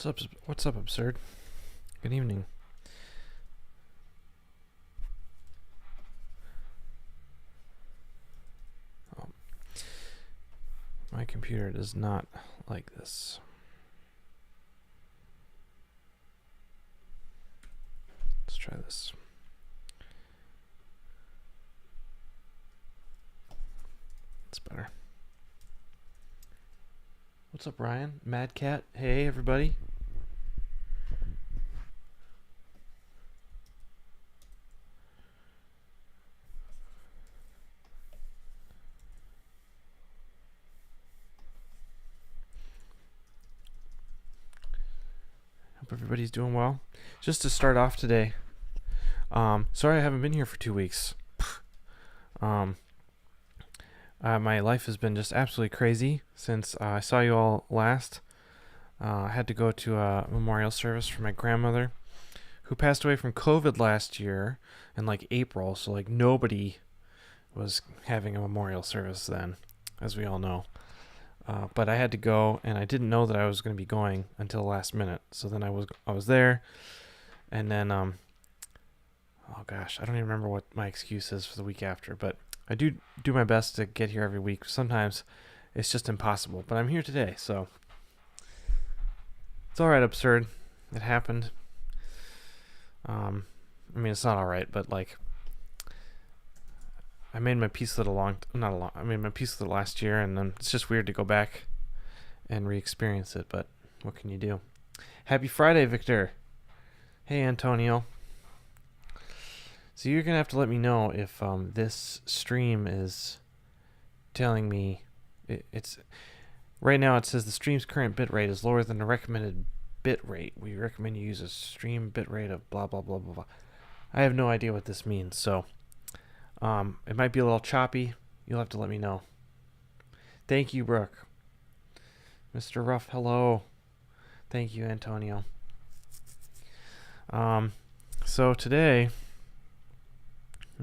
What's up? What's up, Absurd? Good evening. Oh, my computer does not like this. Let's try this. It's better. What's up, Ryan? Mad Cat. Hey, everybody. Hope everybody's doing well. Just to start off today, sorry I haven't been here for 2 weeks. My life has been just absolutely crazy since I saw you all last. I had to go to a memorial service for my grandmother, who passed away from COVID last year in like April, so like nobody was having a memorial service then, as we all know. But I had to go, and I didn't know that I was going to be going until the last minute. So then I was there, and then oh gosh, I don't even remember what my excuse is for the week after, but I do my best to get here every week. Sometimes it's just impossible, but I'm here today, so it's all right. Absurd, it happened. I mean, it's not all right, but like, I made my peace with it I made my peace with it last year, and then it's just weird to go back and re-experience it, but what can you do? Happy Friday, Victor. Hey, Antonio. So you're going to have to let me know if this stream is telling me it's right now. It says the stream's current bitrate is lower than the recommended bitrate. We recommend you use a stream bitrate of blah, blah, blah, blah, blah. I have no idea what this means, so it might be a little choppy. You'll have to let me know. Thank you, Brooke. Mr. Ruff, hello. Thank you, Antonio. So today,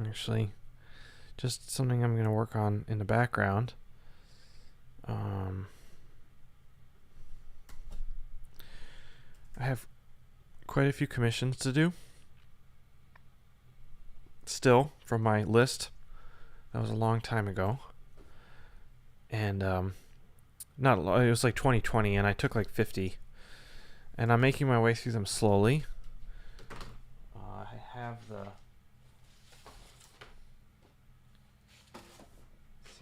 actually, just something I'm going to work on in the background. I have quite a few commissions to do still from my list. That was a long time ago, and not a lot. It was like 2020, and I took like 50, and I'm making my way through them slowly. I have the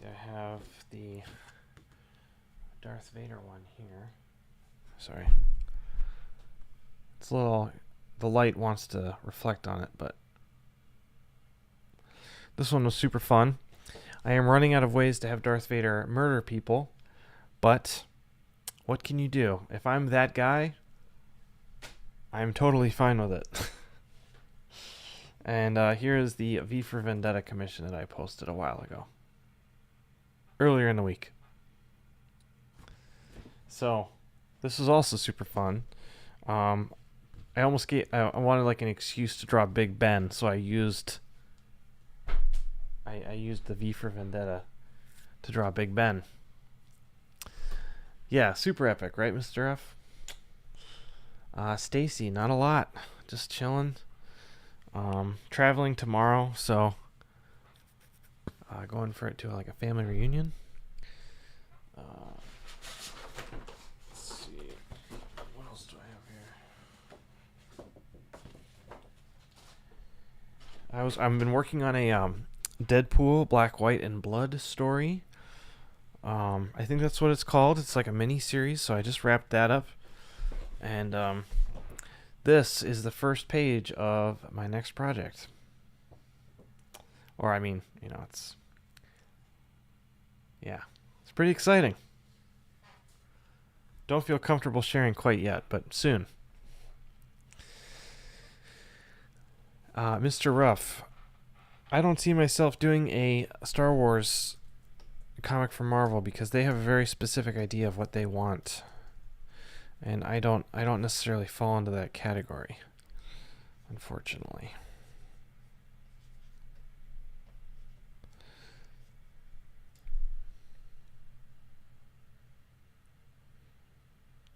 I have the Darth Vader one here. Sorry, it's a little, the light wants to reflect on it, but this one was super fun. I am running out of ways to have Darth Vader murder people, but what can you do? If I'm that guy, I'm totally fine with it. And here is the V for Vendetta commission that I posted a while ago. Earlier in the week. So, this was also super fun. I wanted like an excuse to draw Big Ben, so I used the V for Vendetta to draw Big Ben. Yeah, super epic, right, Mr. F? Stacy, not a lot. Just chilling. Traveling tomorrow, so going for it to like a family reunion. Let's see. What else do I have here? I've been working on a Deadpool Black, White, and Blood story. I think that's what it's called. It's like a mini series, so I just wrapped that up. And this is the first page of my next project. Or I mean, it's pretty exciting. Don't feel comfortable sharing quite yet, but soon. Mr. Ruff, I don't see myself doing a Star Wars comic for Marvel because they have a very specific idea of what they want, and I don't necessarily fall into that category, unfortunately.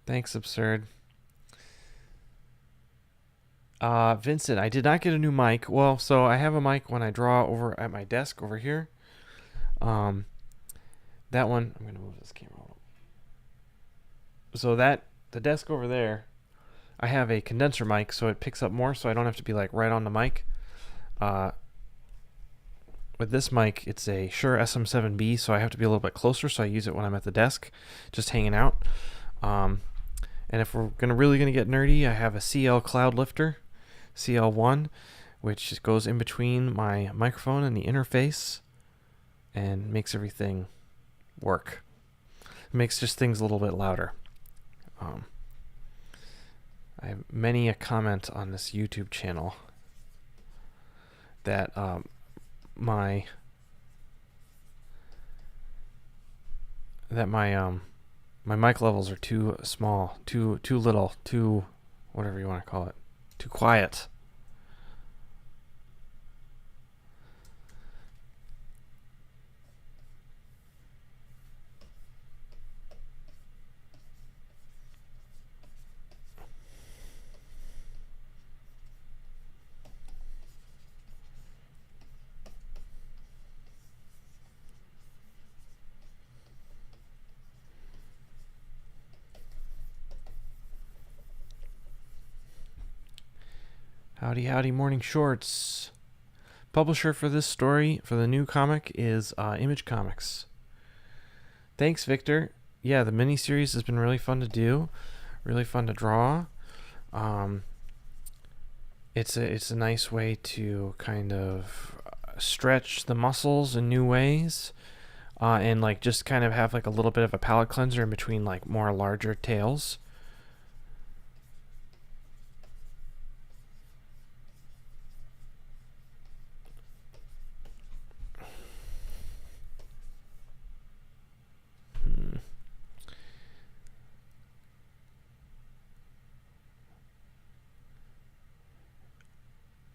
Thanks, Absurd. Vincent, I did not get a new mic. Well, so I have a mic when I draw over at my desk over here. Um, that one, I'm gonna move this camera. So that the desk over there, I have a condenser mic, so it picks up more, so I don't have to be like right on the mic. With this mic, it's a Shure SM7B, so I have to be a little bit closer, so I use it when I'm at the desk, just hanging out. And if we're really gonna get nerdy, I have a CL Cloud Lifter, CL1, which goes in between my microphone and the interface, and makes everything work. It makes just things a little bit louder. I have many a comment on this YouTube channel that my mic levels are too small, too little, too whatever you want to call it, too quiet. Howdy, howdy, Morning Shorts. Publisher for this story, for the new comic, is Image Comics. Thanks, Victor. Yeah, the miniseries has been really fun to do, really fun to draw. It's a nice way to kind of stretch the muscles in new ways, and like just kind of have like a little bit of a palate cleanser in between like more larger tales.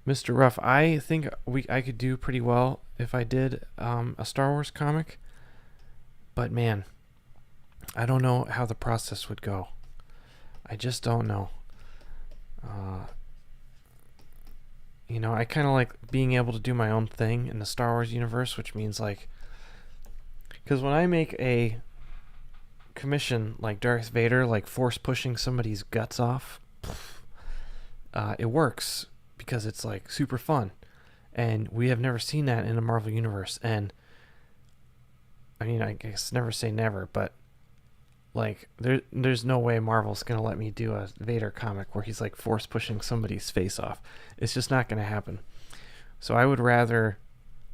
Mr. Ruff, I think I could do pretty well if I did a Star Wars comic, but man, I don't know how the process would go. I just don't know. I kind of like being able to do my own thing in the Star Wars universe, which means like, because when I make a commission like Darth Vader, like force pushing somebody's guts off, it works because it's like super fun, and we have never seen that in the Marvel universe. And I mean, I guess never say never, but like there's no way Marvel's gonna let me do a Vader comic where he's like force pushing somebody's face off. It's just not gonna happen. So I would rather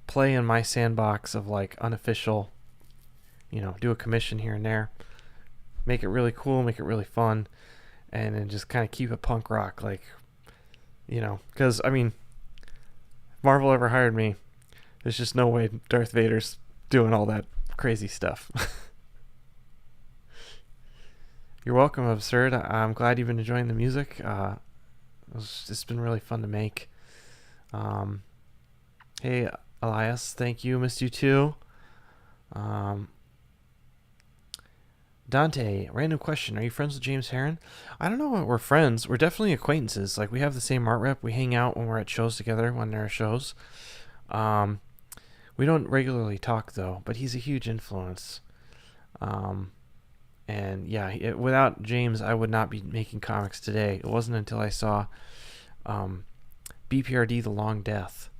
play in my sandbox of like unofficial, do a commission here and there, make it really cool, make it really fun, and then just kind of keep it punk rock, like, because I mean, if Marvel ever hired me, there's just no way Darth Vader's doing all that crazy stuff. You're welcome, Absurd. I'm glad you've been enjoying the music. It's been really fun to make. Hey, Elias, thank you. Missed you too. Dante, random question. Are you friends with James Herron? I don't know if we're friends. We're definitely acquaintances. Like, we have the same art rep. We hang out when we're at shows together, when there are shows. We don't regularly talk, though, but he's a huge influence. And yeah, without James, I would not be making comics today. It wasn't until I saw BPRD The Long Death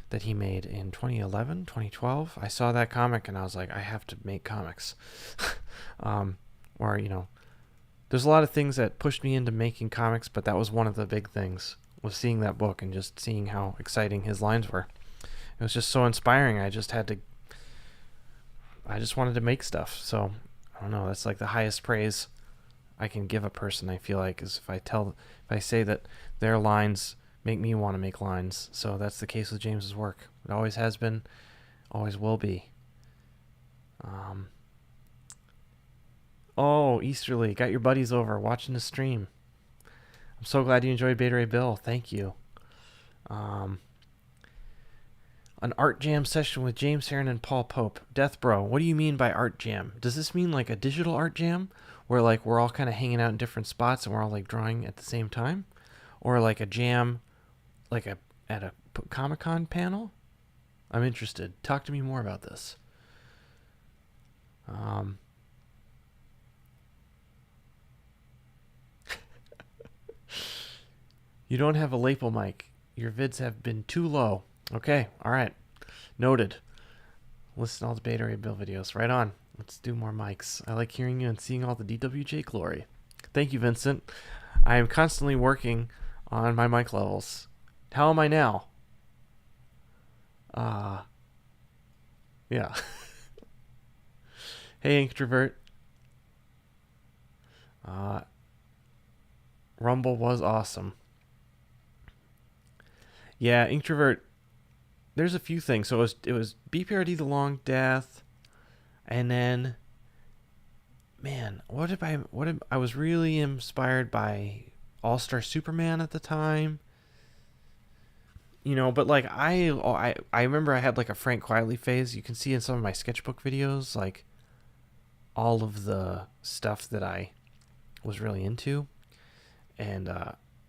that he made in 2011, 2012. I saw that comic and I was like, I have to make comics. Or, there's a lot of things that pushed me into making comics, but that was one of the big things, was seeing that book and just seeing how exciting his lines were. It was just so inspiring. I just wanted to make stuff. So I don't know, that's like the highest praise I can give a person, I feel like, is if I say that their lines make me want to make lines. So that's the case with James's work. It always has been, always will be. Oh, Easterly, got your buddies over watching the stream. I'm so glad you enjoyed Beta Ray Bill. Thank you. An art jam session with James Herron and Paul Pope. Death Bro, what do you mean by art jam? Does this mean like a digital art jam where like we're all kind of hanging out in different spots and we're all like drawing at the same time? or like a jam, like at a Comic-Con panel? I'm interested. Talk to me more about this. You don't have a lapel mic. Your vids have been too low. Okay, all right. Noted. Listen to all the Beta Ray Bill videos. Right on. Let's do more mics. I like hearing you and seeing all the DWJ glory. Thank you, Vincent. I am constantly working on my mic levels. How am I now? Yeah. Hey, Introvert. Rumble was awesome. Yeah, Introvert. There's a few things. So it was BPRD The Long Death, and then, man, I was really inspired by All-Star Superman at the time. You know, but like I remember I had like a Frank Quietly phase. You can see in some of my sketchbook videos, like all of the stuff that I was really into, and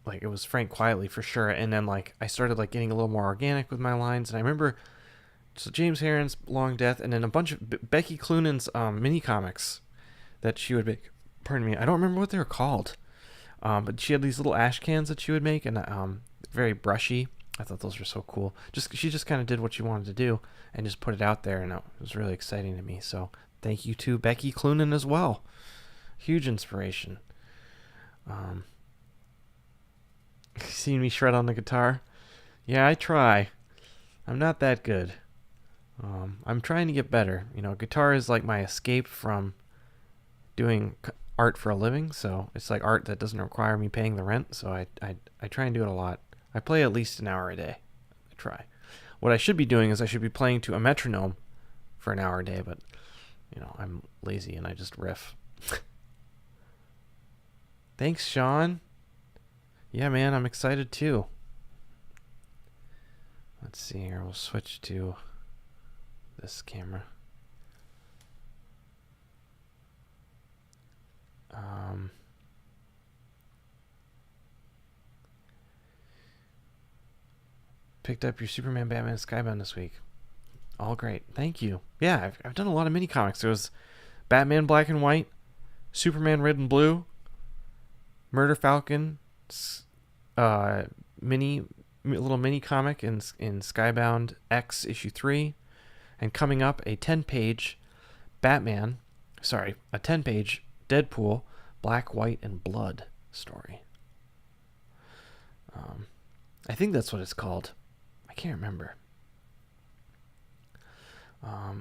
like it was Frank Quietly for sure. And then like I started like getting a little more organic with my lines, and I remember so James Herron's Long Death, and then a bunch of Becky Cloonan's mini comics that she would make. Pardon me, I don't remember what they were called, but she had these little ash cans that she would make, and very brushy. I thought those were so cool. She just kind of did what she wanted to do and just put it out there, and it was really exciting to me. So thank you to Becky Cloonan as well. Huge inspiration. Seen me shred on the guitar? Yeah, I try. I'm not that good. I'm trying to get better. You know, guitar is like my escape from doing art for a living. So it's like art that doesn't require me paying the rent. So I try and do it a lot. I play at least an hour a day. I try. What I should be doing is I should be playing to a metronome for an hour a day, but you know, I'm lazy and I just riff. Thanks, Sean. Yeah, man, I'm excited too. Let's see here. We'll switch to this camera. Picked up your Superman, Batman, Skybound this week. All great. Thank you. Yeah, I've done a lot of mini comics. There was Batman Black and White, Superman Red and Blue, Murder Falcon, little mini comic in Skybound X issue 3, and coming up a 10-page Deadpool Black, White, and Blood story. I think that's what it's called. I can't remember. A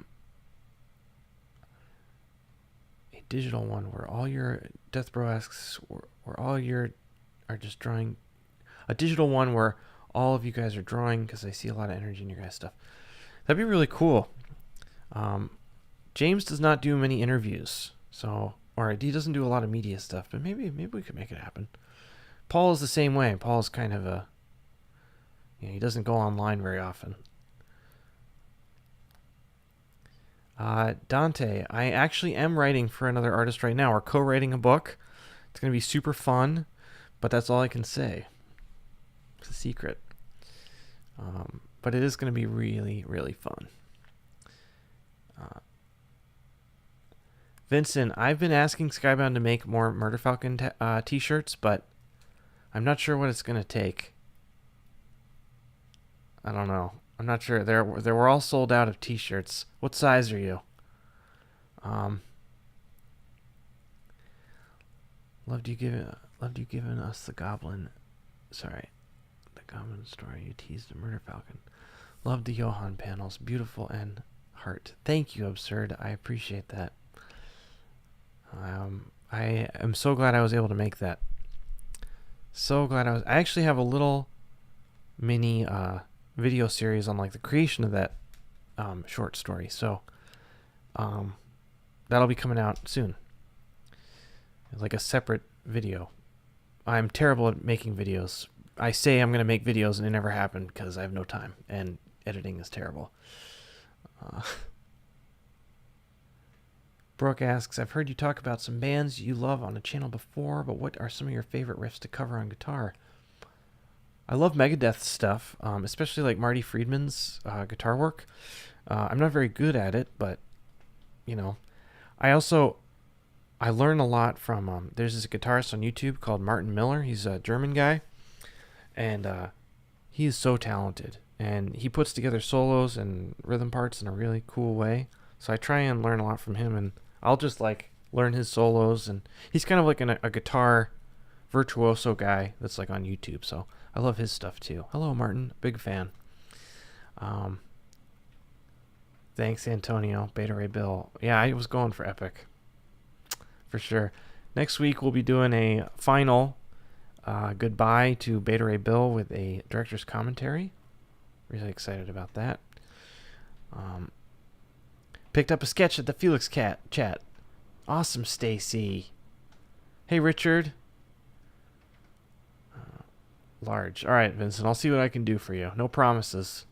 digital one where all your Deathbro asks where all your are just drawing. A digital one where all of you guys are drawing, because I see a lot of energy in your guys' stuff. That'd be really cool. James does not do many interviews, or he doesn't do a lot of media stuff, but maybe we could make it happen. Paul is the same way. Paul's kind of he doesn't go online very often. Dante, I actually am writing for another artist right now. We're co-writing a book. It's going to be super fun, but that's all I can say. It's a secret. But it is going to be really, really fun. Vincent, I've been asking Skybound to make more Murder Falcon t-shirts, but I'm not sure what it's going to take. I don't know. I'm not sure. They were all sold out of t-shirts. What size are you? Loved you giving us the Goblin story. You teased the Murder Falcon. Loved the Johan panels. Beautiful and heart. Thank you, Absurd. I appreciate that. I am so glad I was able to make that. So glad I actually have a little mini video series on like the creation of that short story. So that'll be coming out soon. Like a separate video. I'm terrible at making videos. I say I'm going to make videos and it never happened because I have no time and editing is terrible. Brooke asks, I've heard you talk about some bands you love on the channel before, but what are some of your favorite riffs to cover on guitar? I love Megadeth stuff, especially like Marty Friedman's guitar work. I'm not very good at it, but you know, I learn a lot from. There's this guitarist on YouTube called Martin Miller. He's a German guy, and he is so talented, and he puts together solos and rhythm parts in a really cool way. So I try and learn a lot from him, and I'll just like learn his solos, and he's kind of like a guitar virtuoso guy that's like on YouTube. So I love his stuff too. Hello, Martin, big fan. Thanks, Antonio. Beta Ray Bill. Yeah, I was going for Epic. For sure. Next week, we'll be doing a final goodbye to Beta Ray Bill with a director's commentary. Really excited about that. Picked up a sketch at the Felix chat. Awesome, Stacy. Hey, Richard. Large. All right, Vincent. I'll see what I can do for you. No promises.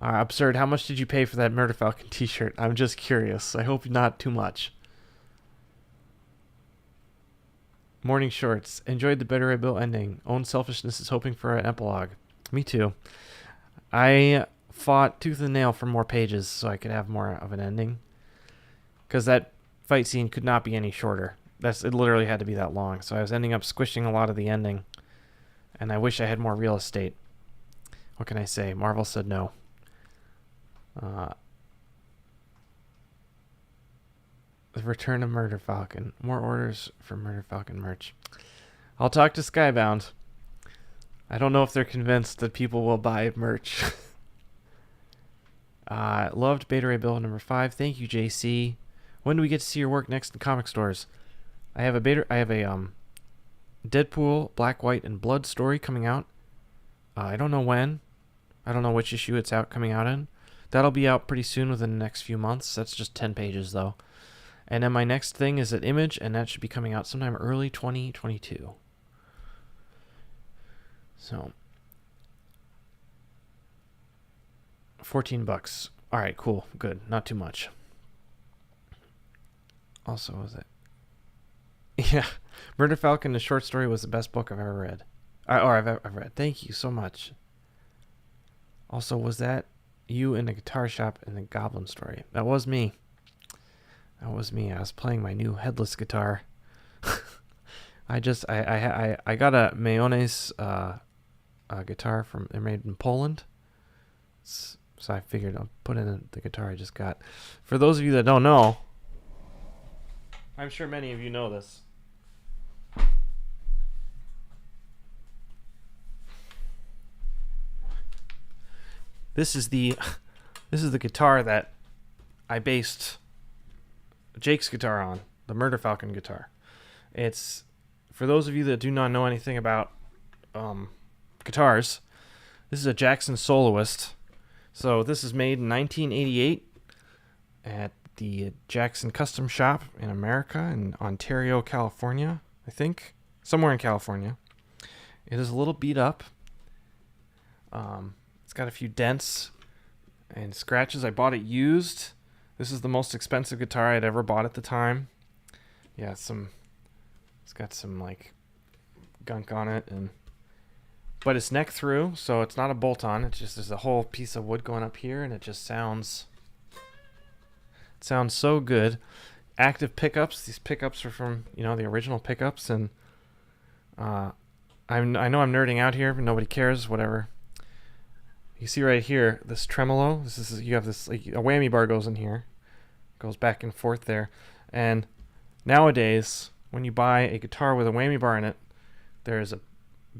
Absurd. How much did you pay for that Murder Falcon t-shirt? I'm just curious. I hope not too much. Morning Shorts. Enjoyed the Better Ray Bill ending. Own selfishness is hoping for an epilogue. Me too. I fought tooth and nail for more pages so I could have more of an ending. Because that fight scene could not be any shorter. It literally had to be that long. So I was ending up squishing a lot of the ending. And I wish I had more real estate. What can I say? Marvel said no. The return of Murder Falcon. More orders for Murder Falcon merch. I'll talk to Skybound. I don't know if they're convinced that people will buy merch. Loved Beta Ray Bill number 5. Thank you, JC. When do we get to see your work next in comic stores? I have a Deadpool, Black, White, and Blood story coming out. I don't know when. I don't know which issue it's coming out in. That'll be out pretty soon within the next few months. That's just 10 pages, though. And then my next thing is at Image, and that should be coming out sometime early 2022. So, $14. All right, cool, good, not too much. Also, was it? Yeah, Murder Falcon, the short story, was the best book I've ever read. I've read. Thank you so much. Also, was that you in the guitar shop in the Goblin story? That was me. That was me. I was playing my new headless guitar. I got a Mayonnaise guitar they're made in Poland. So I figured I'll put in the guitar I just got. For those of you that don't know, I'm sure many of you know this. This is the guitar that I based Jake's guitar on, the Murder Falcon guitar. It's, for those of you that do not know anything about guitars, this is a Jackson Soloist. So this is made in 1988 at the Jackson Custom Shop in America, in Ontario, California, I think. Somewhere in California. It is a little beat up. It's got a few dents and scratches. I bought it used. This is the most expensive guitar I'd ever bought at the time. Yeah, it's got some like gunk on it, but it's neck through, so it's not a bolt on. It's just there's a whole piece of wood going up here, and it just sounds so good. Active pickups. These pickups are from the original pickups, and I know I'm nerding out here, but nobody cares. Whatever. You see right here, this tremolo. You have this, like, a whammy bar goes in here, goes back and forth there. And nowadays, when you buy a guitar with a whammy bar in it, there's a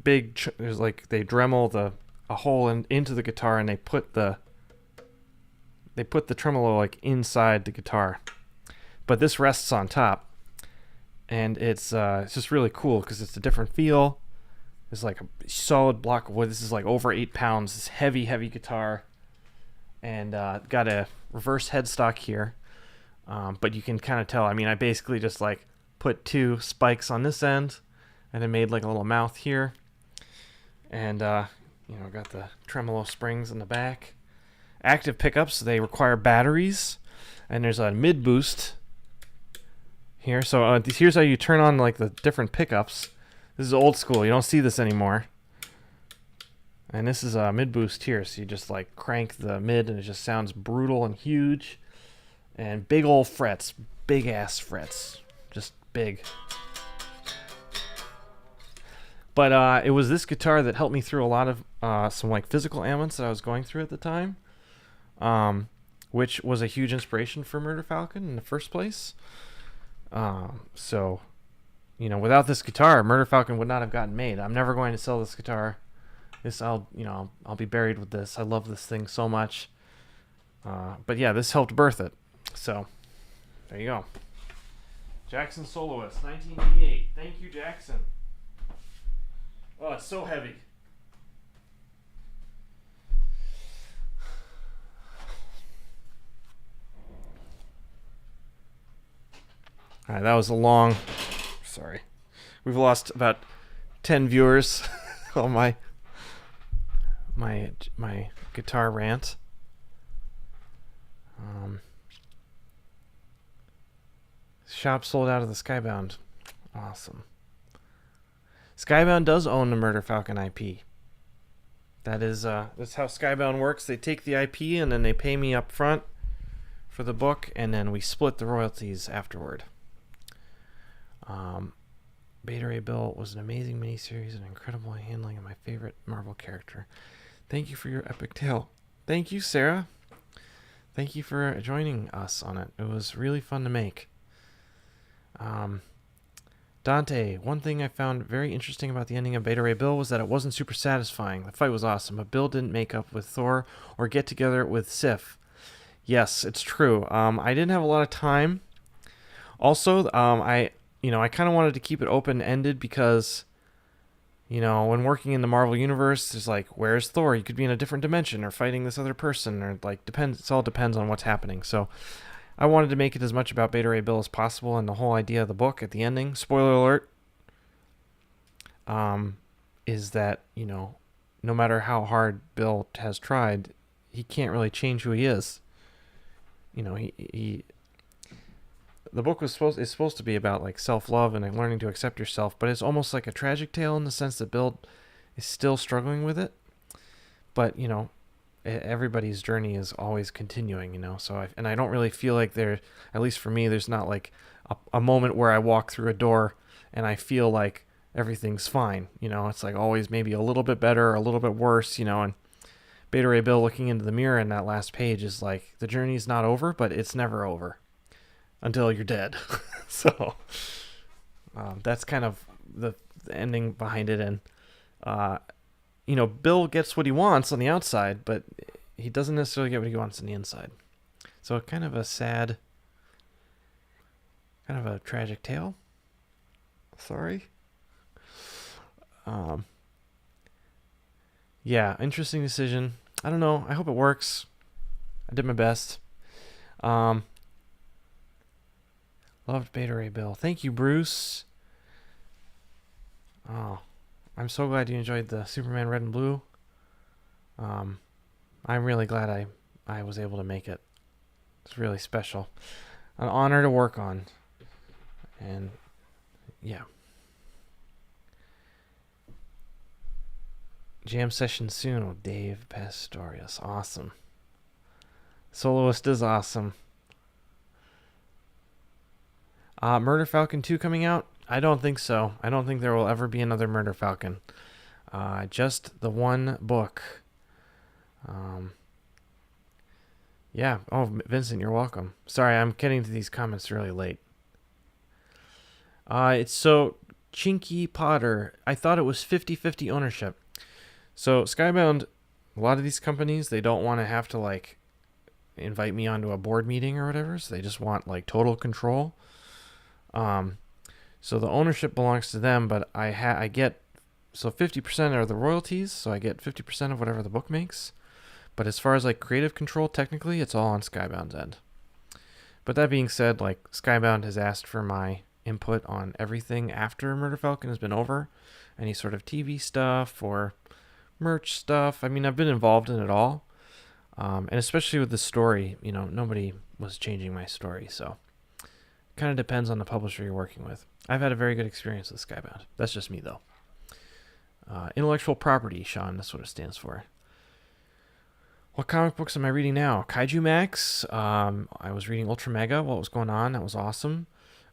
big, they Dremel a hole into the guitar, and they put the tremolo like inside the guitar. But this rests on top, and it's just really cool because it's a different feel. It's like a solid block of wood. This is like over 8 pounds. This heavy guitar, and got a reverse headstock here. But you can kind of tell. I mean, I basically just like put 2 spikes on this end, and I made like a little mouth here, and got the tremolo springs in the back. Active pickups. They require batteries, and there's a mid boost here. So here's how you turn on like the different pickups. This is old school. You don't see this anymore. And this is a mid boost here, so you just like crank the mid and it just sounds brutal and huge. And big old frets, big ass frets, just big. But it was this guitar that helped me through a lot of some like physical ailments that I was going through at the time, which was a huge inspiration for Murder Falcon in the first place. So, without this guitar, Murder Falcon would not have gotten made. I'm never going to sell this guitar. I'll be buried with this. I love this thing so much. But yeah, this helped birth it. So, there you go. Jackson Soloist, 1988. Thank you, Jackson. Oh, it's so heavy. All right, that was a long... Sorry. We've lost about 10 viewers on my guitar rant. Shop sold out of the Skybound. Awesome. Skybound does own the Murder Falcon IP. That's how Skybound works. They take the IP and then they pay me up front for the book, and then we split the royalties afterward. Beta Ray Bill was an amazing miniseries and incredible handling of my favorite Marvel character. Thank you for your epic tale. Thank you, Sarah. Thank you for joining us on it. It was really fun to make. Dante, one thing I found very interesting about the ending of Beta Ray Bill was that it wasn't super satisfying. The fight was awesome, but Bill didn't make up with Thor or get together with Sif. Yes, it's true. I didn't have a lot of time. Also, I kind of wanted to keep it open-ended because, when working in the Marvel Universe, there's like, where's Thor? He could be in a different dimension or fighting this other person, or like depends. It all depends on what's happening. So, I wanted to make it as much about Beta Ray Bill as possible, and the whole idea of the book at the ending, spoiler alert, is that, no matter how hard Bill has tried, he can't really change who he is. The book is supposed to be about like self-love and like learning to accept yourself, but it's almost like a tragic tale in the sense that Bill is still struggling with it. But, everybody's journey is always continuing, so I don't really feel like at least for me, there's not like a moment where I walk through a door and I feel like everything's fine. It's like always maybe a little bit better or a little bit worse, and Beta Ray Bill looking into the mirror in that last page is like, the journey's not over, but it's never over until you're dead. So that's kind of the ending behind it. And, Bill gets what he wants on the outside, but he doesn't necessarily get what he wants on the inside. So kind of a sad, kind of a tragic tale. Sorry. Yeah, interesting decision. I don't know. I hope it works. I did my best. Loved Beta Ray Bill. Thank you, Bruce. Oh, I'm so glad you enjoyed the Superman Red and Blue. I'm really glad I was able to make it. It's really special. An honor to work on. And, yeah. Jam session soon with Dave Pastorius. Awesome. Soloist is awesome. Murder Falcon 2 coming out? I don't think so. I don't think there will ever be another Murder Falcon. Just the one book. Yeah. Oh, Vincent, you're welcome. Sorry, I'm getting to these comments really late. It's so Chinky Potter. I thought it was 50-50 ownership. So Skybound, a lot of these companies, they don't want to have to like invite me onto a board meeting or whatever. So they just want like total control. So the ownership belongs to them, but I get, so 50% are the royalties, so I get 50% of whatever the book makes. But as far as like creative control, technically, it's all on Skybound's end. But that being said, like Skybound has asked for my input on everything after Murder Falcon has been over, any sort of TV stuff or merch stuff. I mean, I've been involved in it all, and especially with the story, nobody was changing my story, so kind of depends on the publisher you're working with. I've had a very good experience with Skybound. That's just me, though. Intellectual property, Sean. That's what it stands for. What comic books am I reading now? Kaiju Max. I was reading Ultra Mega. What was going on? That was awesome.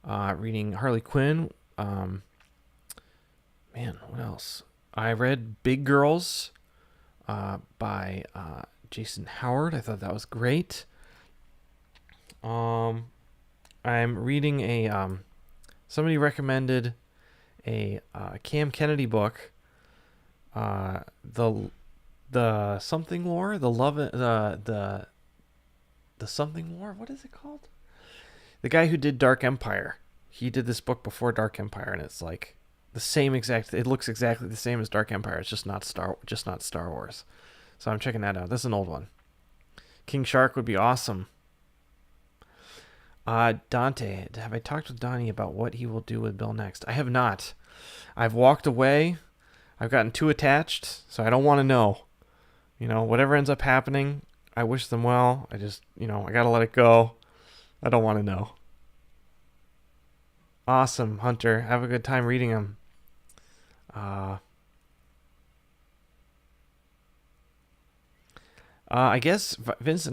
Reading Harley Quinn. Man, what else? I read Big Girls by Jason Howard. I thought that was great. I'm reading a somebody recommended a Cam Kennedy book. The something war, the love, the something war. What is it called? The guy who did Dark Empire. He did this book before Dark Empire, and it's like the same exact. It looks exactly the same as Dark Empire. It's just not Star Wars. So I'm checking that out. This is an old one. King Shark would be awesome. Dante, have I talked with Donnie about what he will do with Bill next? I have not. I've walked away. I've gotten too attached, so I don't want to know. Whatever ends up happening, I wish them well. I just, I got to let it go. I don't want to know. Awesome, Hunter. Have a good time reading them. I guess, Vincent,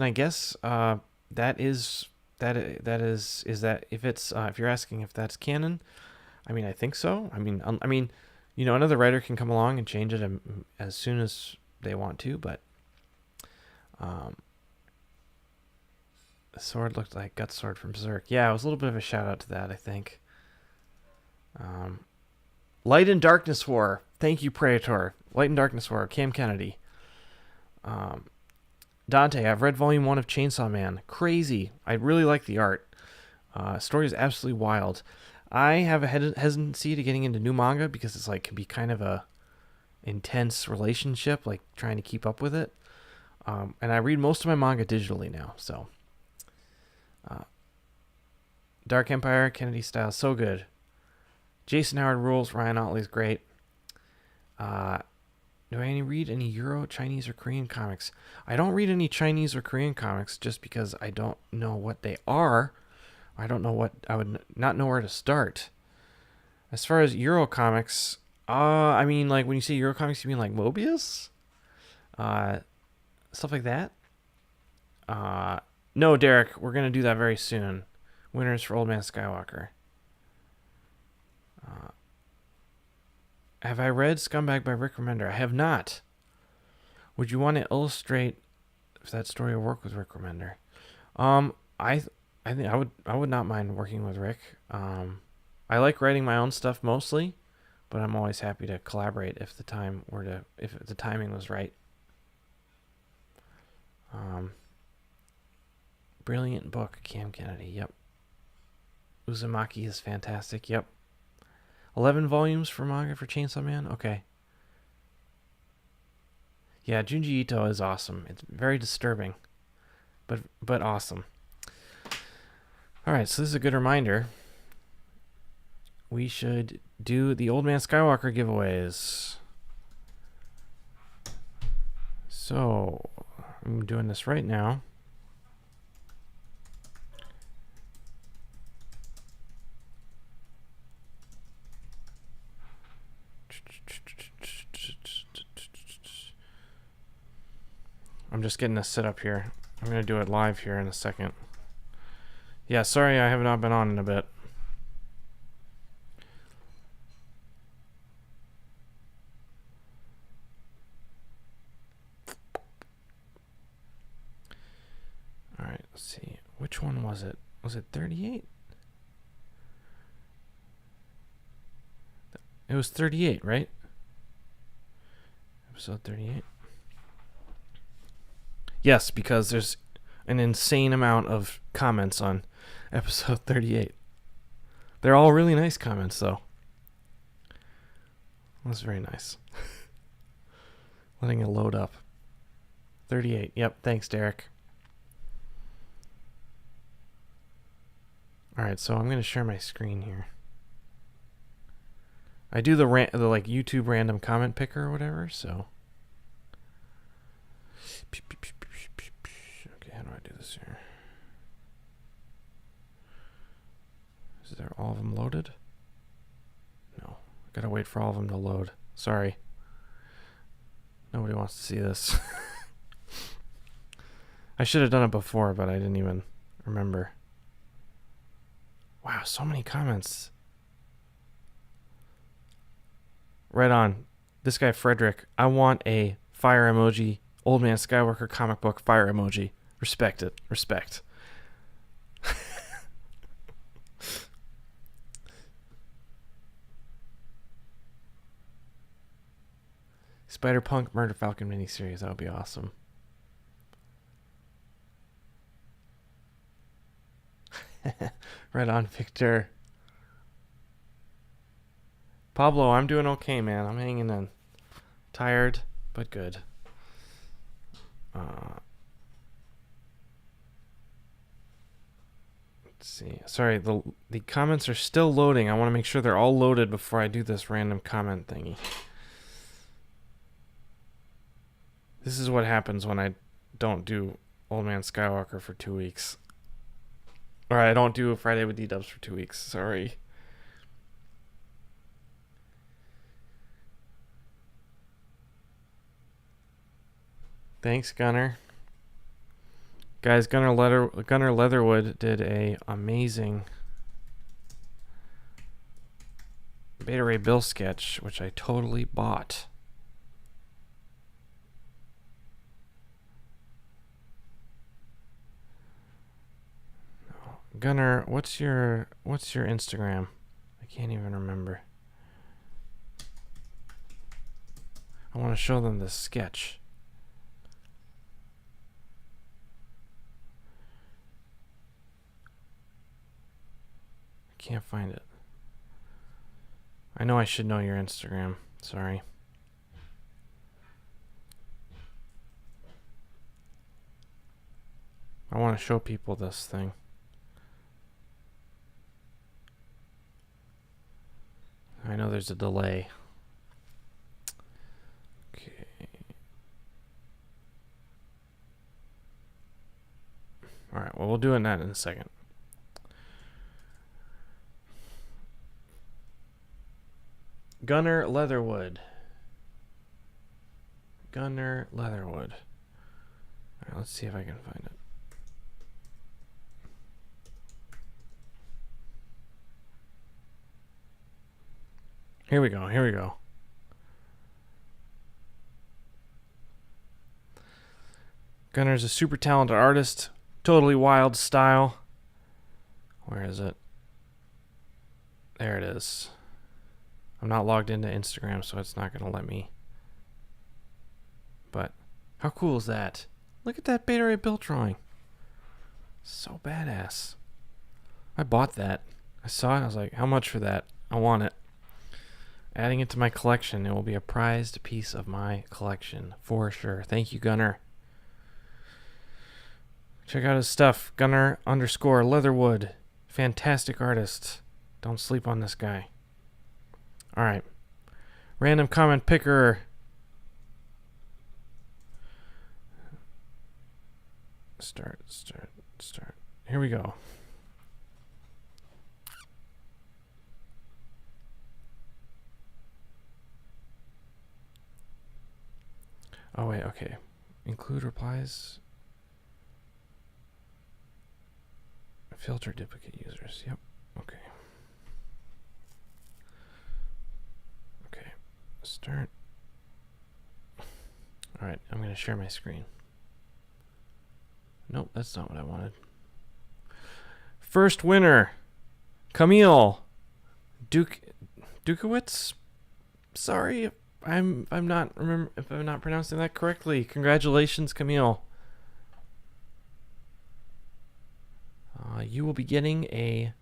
that is if it's if you're asking if that's canon, I think so. Another writer can come along and change it as soon as they want to, but the sword looked like Gut Sword from Berserk. Yeah, it was a little bit of a shout out to that, I think. Light and Darkness War. Thank you, Praetor. Light and Darkness War. Cam Kennedy. Dante, I've read volume 1 of Chainsaw Man. Crazy. I really like the art. Story is absolutely wild. I have a hesitancy to getting into new manga because it's can be kind of a intense relationship, trying to keep up with it. And I read most of my manga digitally now, so. Dark Empire, Kennedy style, so good. Jason Howard rules. Ryan Otley's great. Do I read any Euro, Chinese, or Korean comics? I don't read any Chinese or Korean comics just because I don't know what they are. I don't know what I would not know where to start. As far as Euro comics, when you say Euro comics, you mean Mobius? Stuff like that? No, Derek, we're going to do that very soon. Winners for Old Man Skywalker. Have I read Scumbag by Rick Remender? I have not. Would you want to illustrate if that story will work with Rick Remender? I think I would not mind working with Rick. I like writing my own stuff mostly, but I'm always happy to collaborate if the timing was right. Brilliant book, Cam Kennedy. Yep. Uzumaki is fantastic. Yep. 11 volumes for manga for Chainsaw Man? Okay. Yeah, Junji Ito is awesome. It's very disturbing, but awesome. Alright, so this is a good reminder. We should do the Old Man Skywalker giveaways. So, I'm doing this right now. I'm just getting this set up here. I'm going to do it live here in a second. Yeah, sorry I have not been on in a bit. Alright, let's see. Which one was it? Was it 38? It was 38, right? Episode 38. Yes, because there's an insane amount of comments on episode 38. They're all really nice comments, though. That's very nice. Letting it load up. 38. Yep, thanks, Derek. Alright, so I'm going to share my screen here. I do the YouTube random comment picker or whatever, so. Okay, how do I do this here? Is there all of them loaded? No, I gotta wait for all of them to load. Sorry. Nobody wants to see this. I should have done it before, but I didn't even remember. Wow, so many comments. Right on. This guy, Frederick, I want a fire emoji. Old Man Skywalker comic book fire emoji. Respect it. Respect. Spider-Punk Murder Falcon miniseries. That would be awesome. Right on, Victor. Pablo, I'm doing okay, man. I'm hanging in. Tired, but good. Let's see. Sorry, the comments are still loading. I want to make sure they're all loaded before I do this random comment thingy. This is what happens when I don't do Old Man Skywalker for 2 weeks. Or I don't do a Friday with DDubs for 2 weeks. Sorry. Thanks, Gunner. Guys, Gunner Leatherwood did a amazing Beta Ray Bill sketch, which I totally bought. Gunner, what's your Instagram? I can't even remember. I want to show them this sketch. I can't find it. I know I should know your Instagram. Sorry. I want to show people this thing. I know there's a delay. Okay. All right, well, we'll do that in a second. Gunner Leatherwood. Gunner Leatherwood. All right, let's see if I can find it. Here we go. Here we go. Gunner's a super talented artist. Totally wild style. Where is it? There it is. I'm not logged into Instagram, so it's not going to let me. But how cool is that? Look at that Beta Ray Bill drawing. So badass. I bought that. I saw it. I was like, how much for that? I want it. Adding it to my collection. It will be a prized piece of my collection for sure. Thank you, Gunner. Check out his stuff. Gunner_Leatherwood. Fantastic artist. Don't sleep on this guy. All right. Random comment picker. Start. Here we go. Oh, wait, okay. Include replies. Filter duplicate users. Yep. Okay. Okay. Start. All right, I'm going to share my screen. Nope, that's not what I wanted. First winner, Camille Dukowitz. Sorry if I'm not pronouncing that correctly. Congratulations, Camille. You will be getting a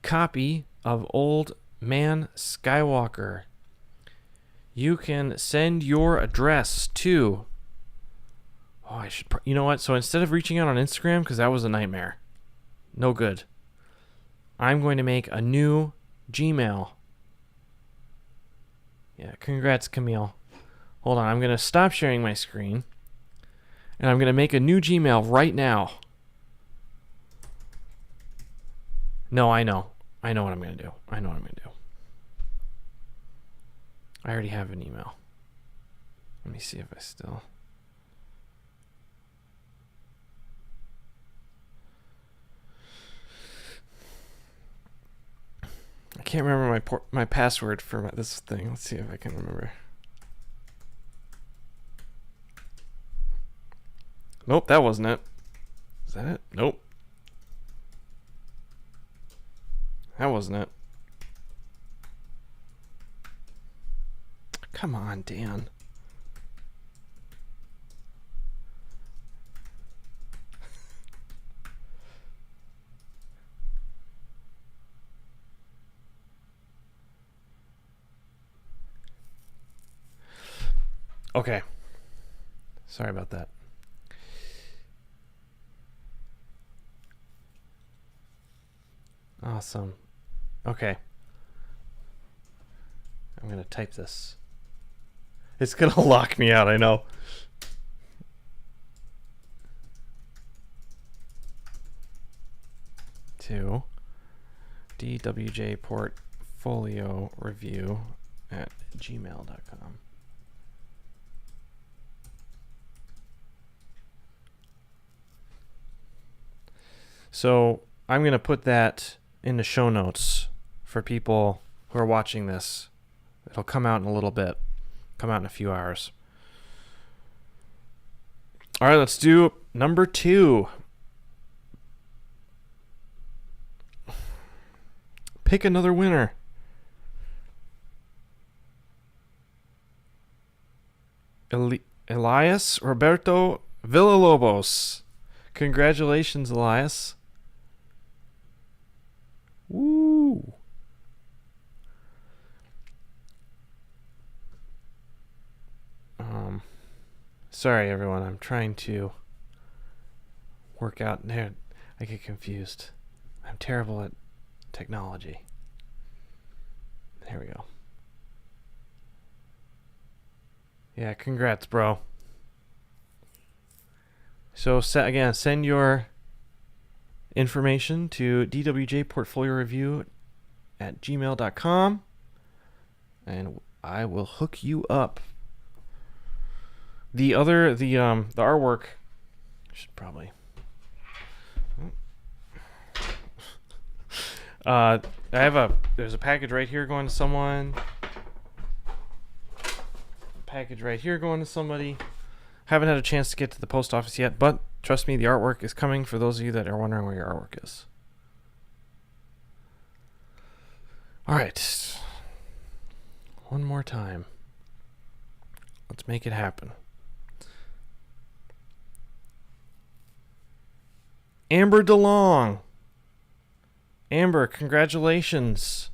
copy of Old Man Skywalker. You can send your address to. Oh, I should. You know what? So instead of reaching out on Instagram, because that was a nightmare, no good. I'm going to make a new Gmail. Yeah, congrats, Camille. Hold on, I'm going to stop sharing my screen, and I'm going to make a new Gmail right now. No, I know. I know what I'm going to do. I I already have an email. Let me see if I still... I can't remember my password for this thing. Let's see if I can remember. Nope, that wasn't it. Is that it? Nope. That wasn't it. Come on, Dan. Okay. Sorry about that. Awesome. Okay. I'm going to type this. It's going to lock me out, I know. To DWJ portfolio review at gmail.com. So I'm going to put that in the show notes for people who are watching this. It'll come out in a little bit. Come out in a few hours. All right, let's do number 2. Pick another winner. Elias Roberto Villalobos. Congratulations, Elias. Woo! Sorry, everyone. I'm trying to work out there. I get confused. I'm terrible at technology. There we go. Yeah, congrats, bro. So, again, send your information to dwjportfolioreview at gmail.com and I will hook you up. The artwork should probably there's a package right here going to someone. Package right here going to somebody. Haven't had a chance to get to the post office yet, but trust me, the artwork is coming for those of you that are wondering where your artwork is. All right. One more time. Let's make it happen. Amber DeLong. Amber, congratulations.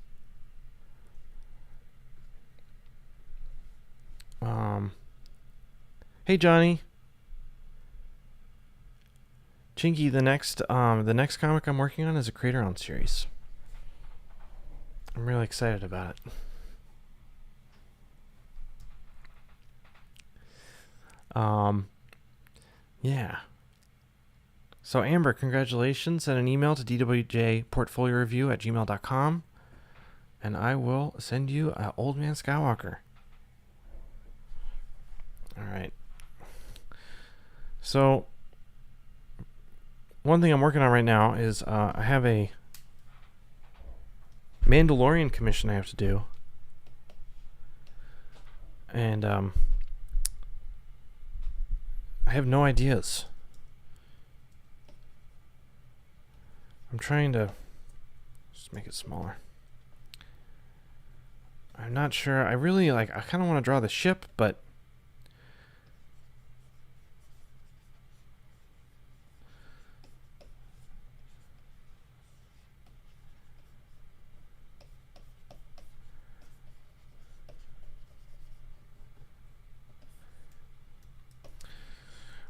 Hey Johnny. Chinky, the next comic I'm working on is a Creator-Owned series. I'm really excited about it. Yeah. So Amber, congratulations. Send an email to dwjportfolioreview at gmail.com and I will send you an Old Man Skywalker. All right. So one thing I'm working on right now is I have a Mandalorian Commission I have to do. And I have no ideas. I'm trying to just make it smaller. I'm not sure. I kind of want to draw the ship, but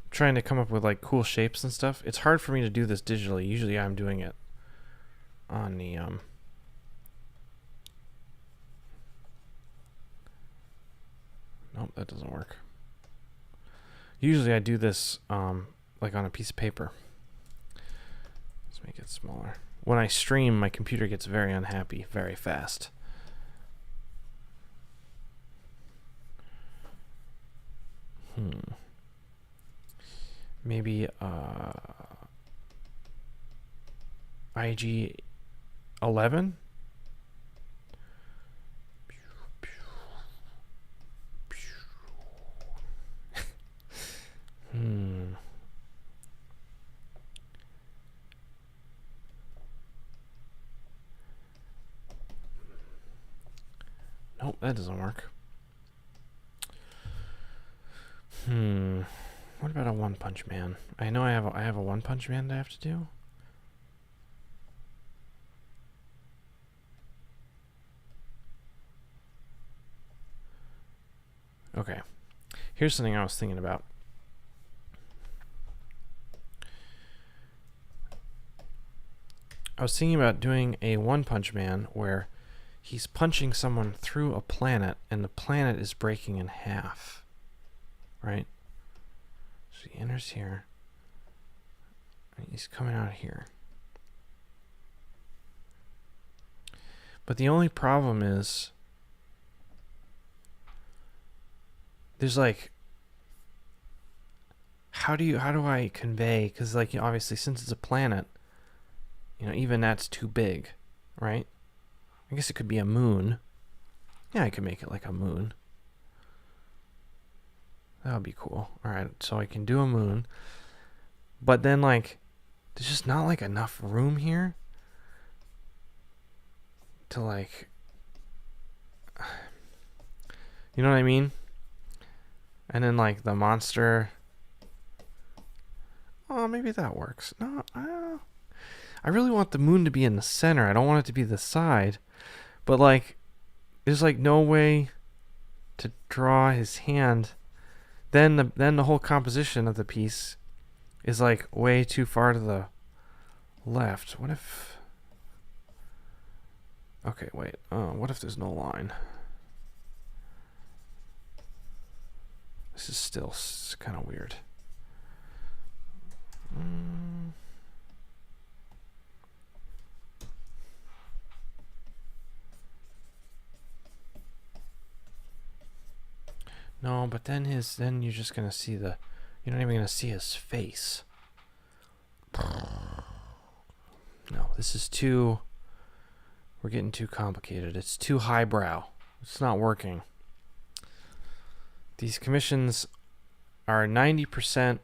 trying to come up with like cool shapes and stuff. It's hard for me to do this digitally. Usually I'm doing it on the nope, that doesn't work. Usually I do this like on a piece of paper. Let's make it smaller. When I stream, my computer gets very unhappy very fast. Maybe IG 11. Nope, that doesn't work. What about a One Punch Man? I know I have a One Punch Man that I have to do. Okay. Here's something I was thinking about. I was thinking about doing a One Punch Man where he's punching someone through a planet and the planet is breaking in half. Right? So he enters here. And he's coming out here. But the only problem is there's like, how do I convey? Because like, you know, obviously since it's a planet, you know, even that's too big, right? I guess it could be a moon. Yeah, I could make it like a moon. That would be cool. All right, so I can do a moon. But then like, there's just not like enough room here to like, you know what I mean? And then like the monster. Oh, maybe that works. No, I really want the moon to be in the center. I don't want it to be the side. But like, there's like no way to draw his hand. Then the whole composition of the piece is like way too far to the left. What if? Okay, wait. What if there's no line? This is still kind of weird. No, but then you're just gonna see you're not even gonna see his face. No, this is we're getting too complicated. It's too highbrow. It's not working. These commissions are 90%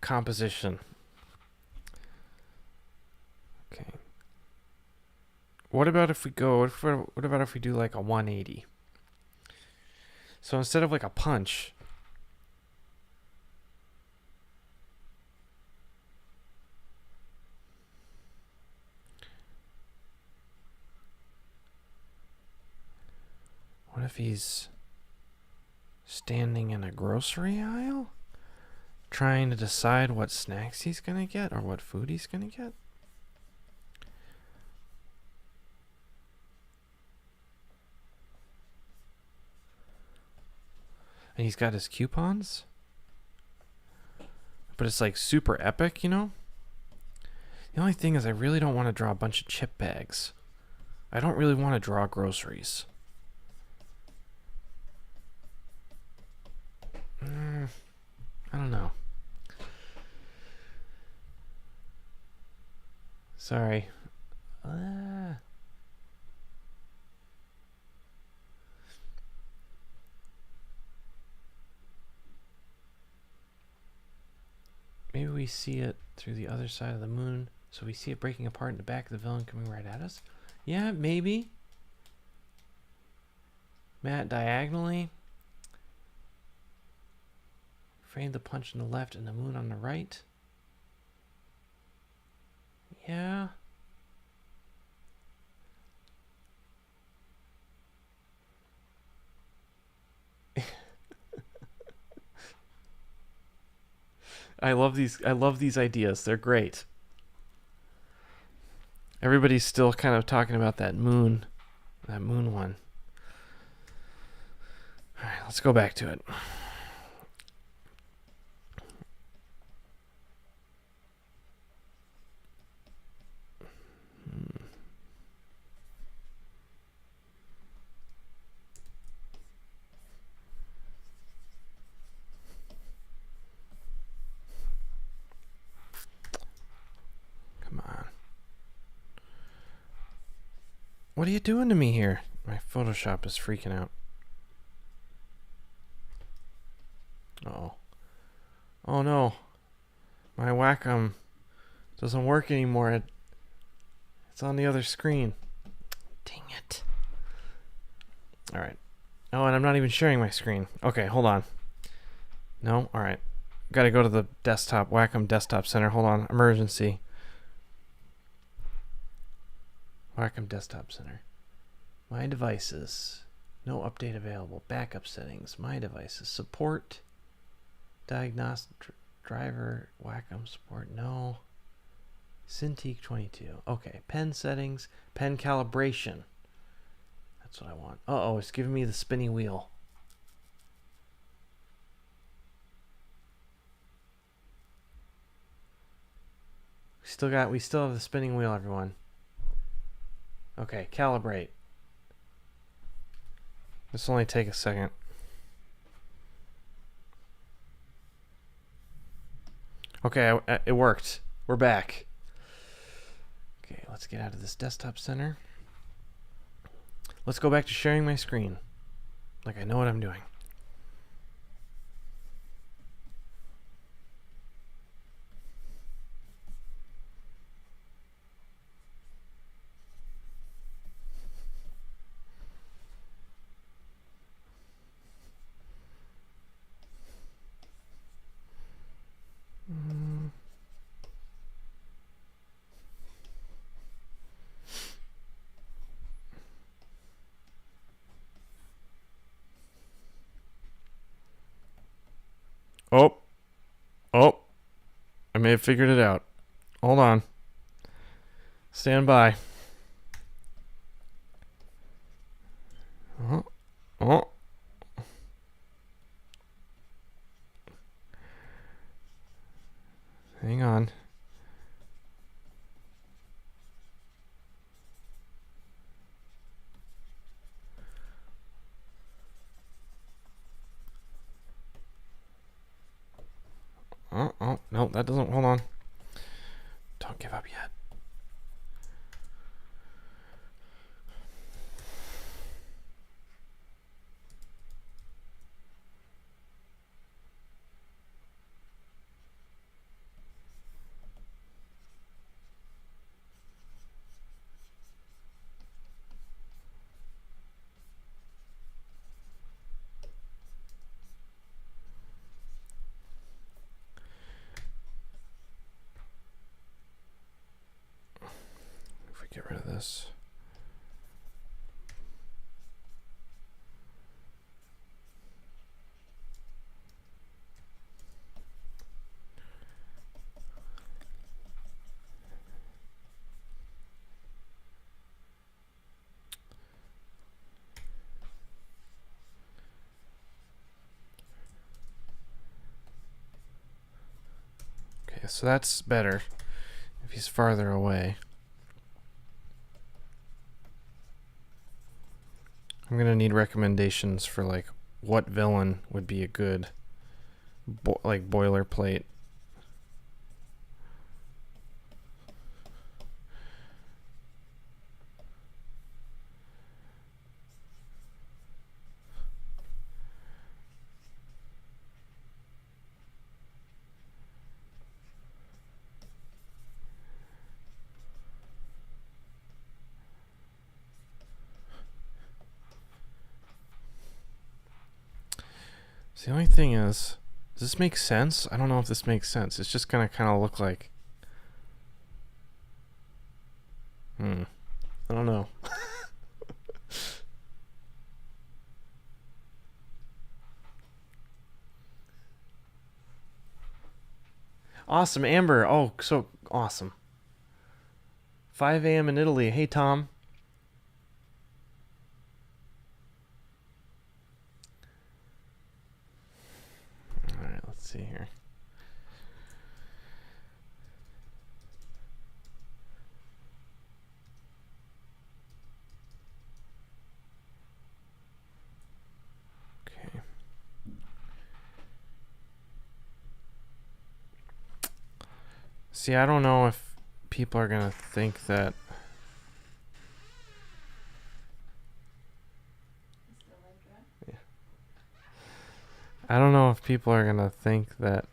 composition. Okay. What about if we do like a 180? So instead of like a punch, what if he's standing in a grocery aisle trying to decide what snacks he's gonna get or what food he's gonna get? And he's got his coupons, but it's like super epic, you know? The only thing is I really don't want to draw a bunch of chip bags. I don't really want to draw groceries. I don't know. Sorry. Maybe we see it through the other side of the moon. So we see it breaking apart in the back of the villain coming right at us. Yeah, maybe. Matt diagonally. Frame the punch on the left and the moon on the right. Yeah. I love these ideas. They're great. Everybody's still kind of talking about that moon one. All right, let's go back to it. What are you doing to me here? My Photoshop is freaking out. Uh-oh. Oh no. My Wacom doesn't work anymore. It's on the other screen. Dang it. Alright. Oh, and I'm not even sharing my screen. Okay, hold on. No? Alright. Gotta go to the desktop, Wacom Desktop Center. Hold on. Emergency. Wacom Desktop Center. My devices. No update available. Backup settings. My devices. Support. Diagnostic driver. Wacom support. No. Cintiq 22. Okay. Pen settings. Pen calibration. That's what I want. Uh-oh, it's giving me the spinny wheel. We still have the spinning wheel, everyone. Okay, calibrate. This will only take a second. Okay, it worked. We're back. Okay, let's get out of this desktop center. Let's go back to sharing my screen. Like I know what I'm doing. Oh, I may have figured it out. Hold on. Stand by. Oh. Hang on. Oh, no, that doesn't. Hold on. Don't give up yet. Get rid of this. Okay, so that's better if he's farther away. I'm gonna need recommendations for like what villain would be a good boilerplate. So the only thing is, does this make sense? I don't know if this makes sense. It's just gonna kind of look like... I don't know. Awesome, Amber. Oh, so awesome. 5 a.m. in Italy. Hey, Tom. All right, let's see here. Okay. See, I don't know if people are going to think that... I don't know if people are gonna think that.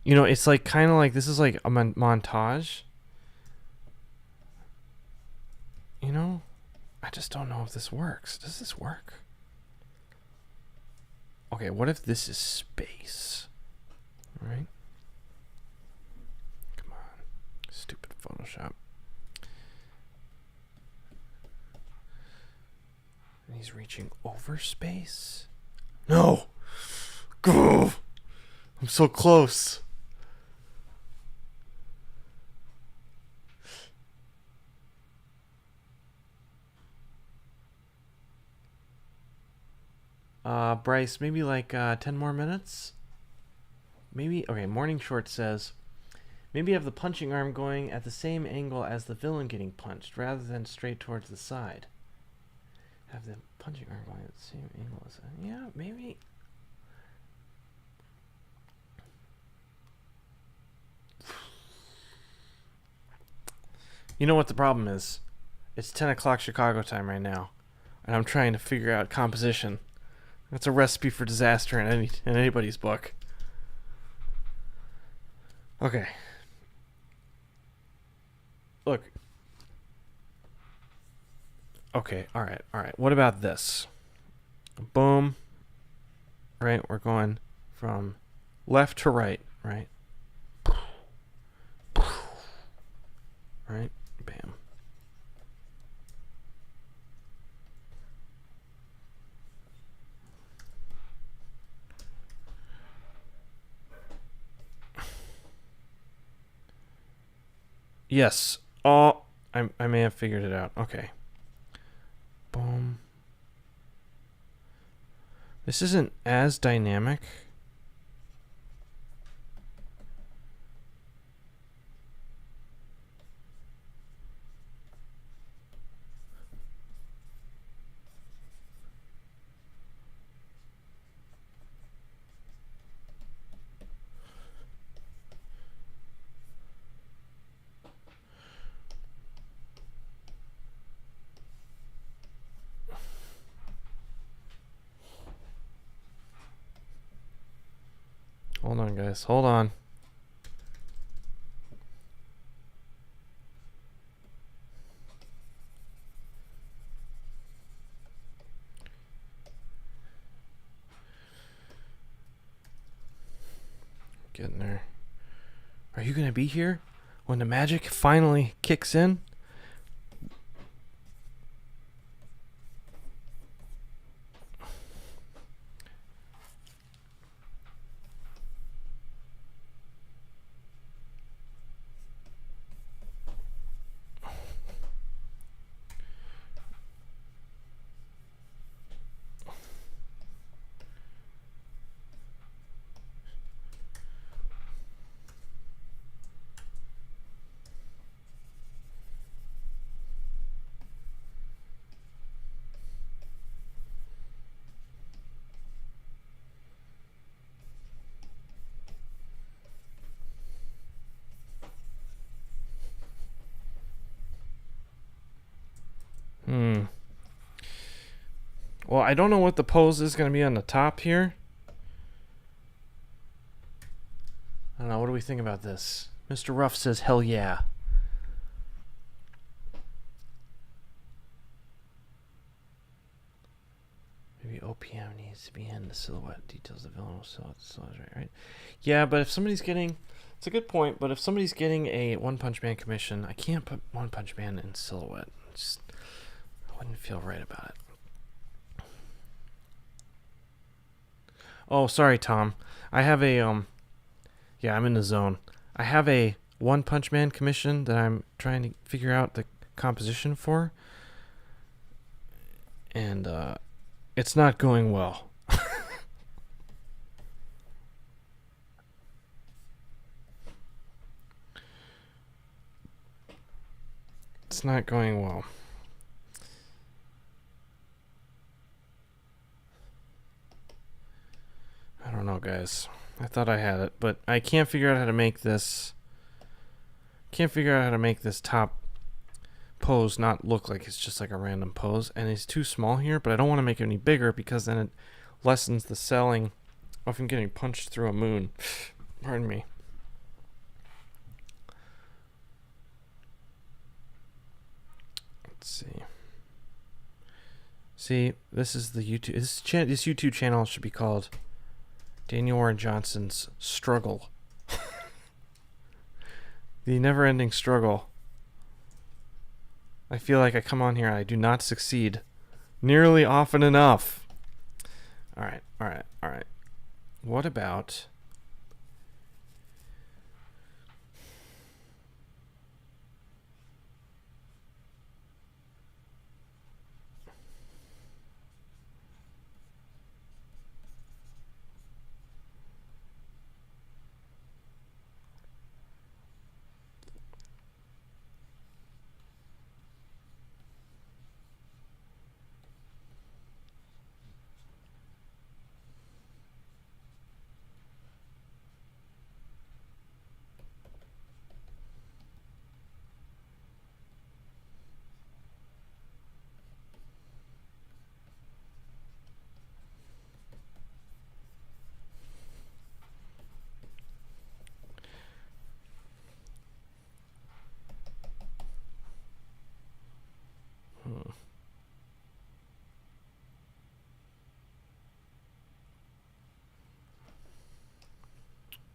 You know, it's like kind of like this is like a montage. You know, I just don't know if this works. Does this work? Okay, what if this is space? All right. Come on, stupid Photoshop. And he's reaching over space. No. Go. I'm so close. Bryce, maybe like 10 more minutes? Maybe, okay, Morning Short says, maybe have the punching arm going at the same angle as the villain getting punched, rather than straight towards the side. Have the punching arm going at the same angle as, yeah, maybe. You know what the problem is? It's 10 o'clock Chicago time right now, and I'm trying to figure out composition. That's a recipe for disaster in anybody's book. Okay. Look. Okay, alright. What about this? Boom. Right, we're going from left to right, right? Right? Bam. Yes. Oh, I may have figured it out. Okay. Boom. This isn't as dynamic. Hold on, guys. Hold on. Getting there. Are you gonna be here when the magic finally kicks in? Well, I don't know what the pose is going to be on the top here. I don't know. What do we think about this? Mr. Ruff says, hell yeah. Maybe OPM needs to be in the silhouette details of the villain silhouette, right? Yeah, but if somebody's getting... It's a good point, but if somebody's getting a One Punch Man commission, I can't put One Punch Man in silhouette. I wouldn't feel right about it. Oh, sorry, Tom. I have a, yeah, I'm in the zone. I have a One Punch Man commission that I'm trying to figure out the composition for. And, it's not going well. It's not going well. I don't know, guys. I thought I had it, but I can't figure out how to make this. Can't figure out how to make this top pose not look like it's just like a random pose. And it's too small here, but I don't want to make it any bigger because then it lessens the selling of him getting punched through a moon. Pardon me. Let's see. See, this is the YouTube. This YouTube channel should be called Daniel Warren Johnson's Struggle. The never-ending struggle. I feel like I come on here and I do not succeed nearly often enough. All right. What about...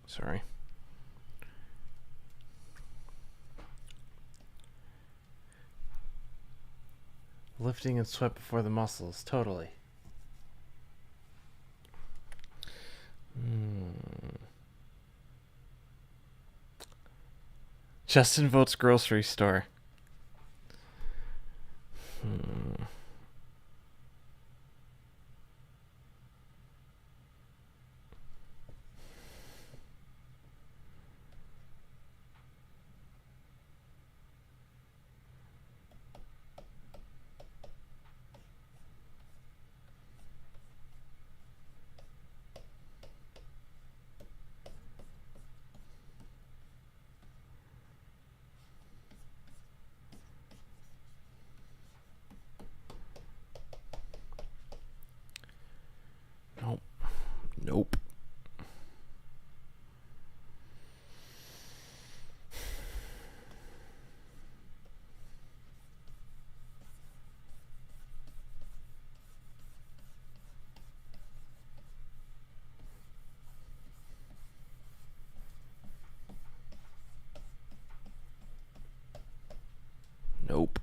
Sorry. Lifting and sweat before the muscles. Totally. Justin votes grocery store. Nope. Nope.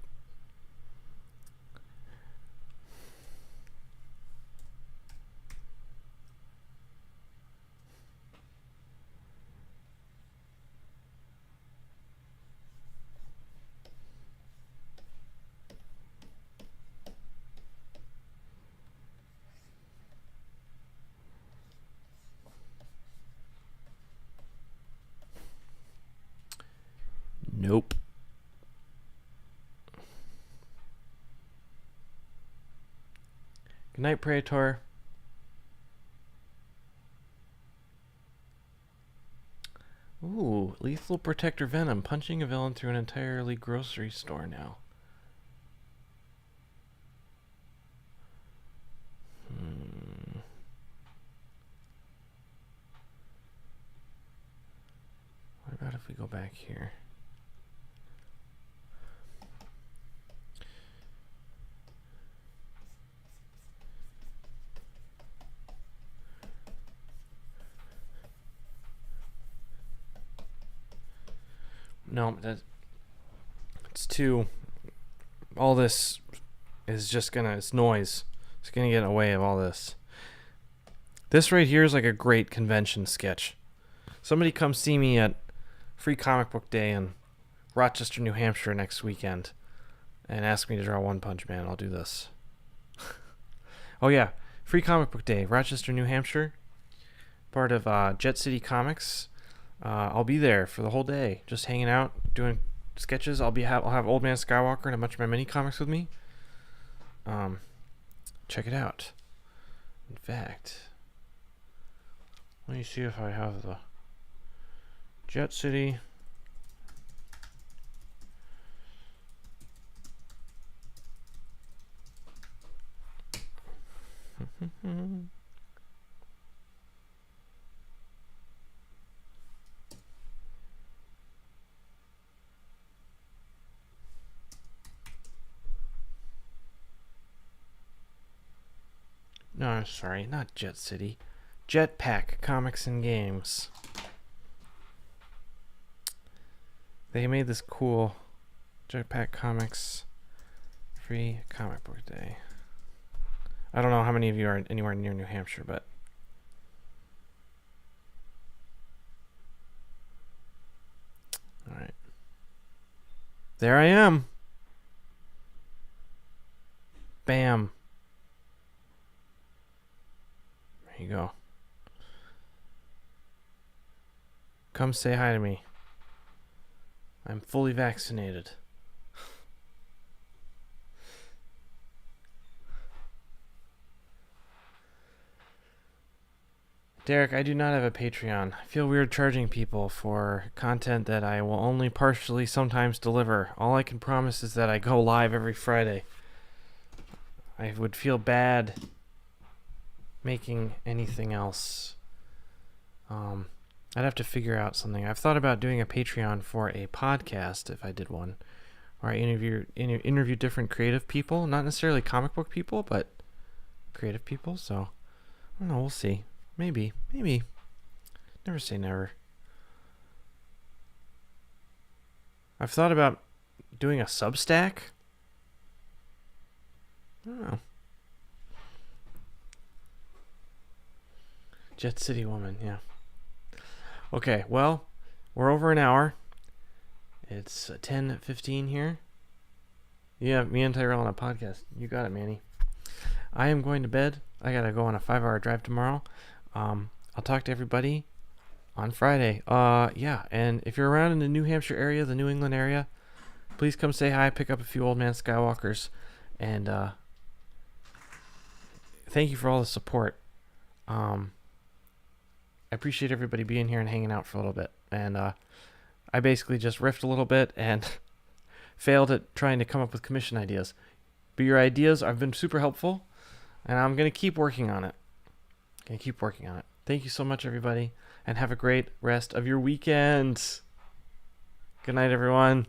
Nope. Good night, Praetor. Ooh, lethal protector venom. Punching a villain through an entirely grocery store now. What about if we go back here? No, it's too... All this is just gonna... It's noise. It's gonna get in the way of all this. This right here is like a great convention sketch. Somebody come see me at Free Comic Book Day in Rochester, New Hampshire next weekend and ask me to draw One Punch Man. I'll do this. Oh yeah, Free Comic Book Day, Rochester, New Hampshire. Part of Jet City Comics. I'll be there for the whole day, just hanging out, doing sketches. I'll have Old Man Skywalker and a bunch of my mini comics with me. Check it out. In fact, let me see if I have the Jet City. No, sorry, not Jet City. Jetpack Comics and Games. They made this cool Jetpack Comics free comic book day. I don't know how many of you are anywhere near New Hampshire, but all right. There I am. Bam. There you go. Come say hi to me. I'm fully vaccinated. Derek, I do not have a Patreon. I feel weird charging people for content that I will only partially sometimes deliver. All I can promise is that I go live every Friday. I would feel bad making anything else. I'd have to figure out something. I've thought about doing a Patreon for a podcast if I did one, where I interview different creative people, not necessarily comic book people, but creative people. So I don't know. We'll see. Maybe. Never say never. I've thought about doing a Substack. I don't know. Jet City Woman, yeah. Okay, well, we're over an hour. It's 10:15 here. Yeah, me and Tyrell on a podcast. You got it, Manny. I am going to bed. I gotta go on a 5-hour drive tomorrow. I'll talk to everybody on Friday. Yeah, and if you're around in the New Hampshire area, the New England area, please come say hi, pick up a few Old Man Skywalkers, and thank you for all the support. I appreciate everybody being here and hanging out for a little bit. And I basically just riffed a little bit and failed at trying to come up with commission ideas. But your ideas have been super helpful, and I'm going to keep working on it. Thank you so much, everybody, and have a great rest of your weekend. Good night, everyone.